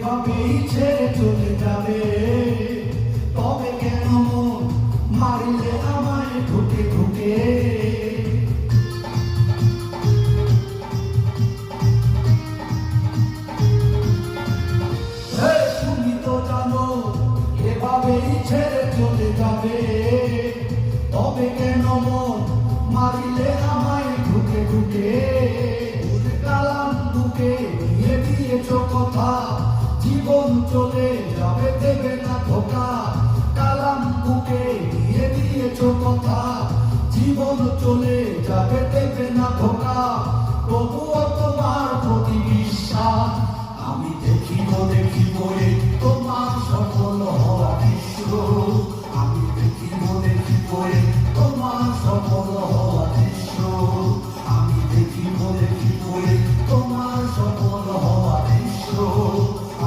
এভাবেই ছেড়ে চলে যাবে, তবে কেন মন মারিলে আমায় ঢুকে ঢুকে। তুমি তো জানো এভাবেই ছেড়ে চলে যাবে, তবে কেন মন মারিলে আমায় ঢুকে ঢুকে। কালাম বুকে নিয়ে দিয়েছো কথা, জীবন চলে যাবে দেবে না ধোকা। কালাম বুকে নিয়ে দিয়েছো কথা, জীবন চলে যাবে দেবে না ধোকা। তবুও তোমার প্রতি বিশ্বাস আমি দেখিব দেখিব রে তোমার সফল হওয়া দৃশ্য। আমি দেখিব দেখিব রে তোমার সফল হওয়া দৃশ্য। আমি দেখিব দেখিব রে তোমার সফল হওয়া দৃশ্য।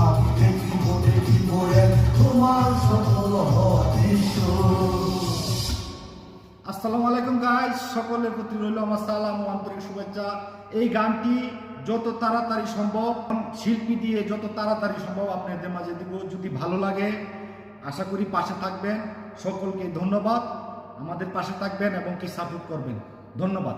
আমি দেখিব দেখিব রে তোমার সফল হওয়া দৃশ্য। আসসালামু আলাইকুম গাইস, সকলের প্রতি রইল আমার সালাম ও আন্তরিক শুভেচ্ছা। এই গানটি যত তাড়াতাড়ি সম্ভব শিল্পী দিয়ে যত তাড়াতাড়ি সম্ভব আপনাদের মাঝে দিব। যদি ভালো লাগে আশা করি পাশে থাকবেন। সকলকে ধন্যবাদ, আমাদের পাশে থাকবেন এবং কি সাপোর্ট করবেন। ধন্যবাদ।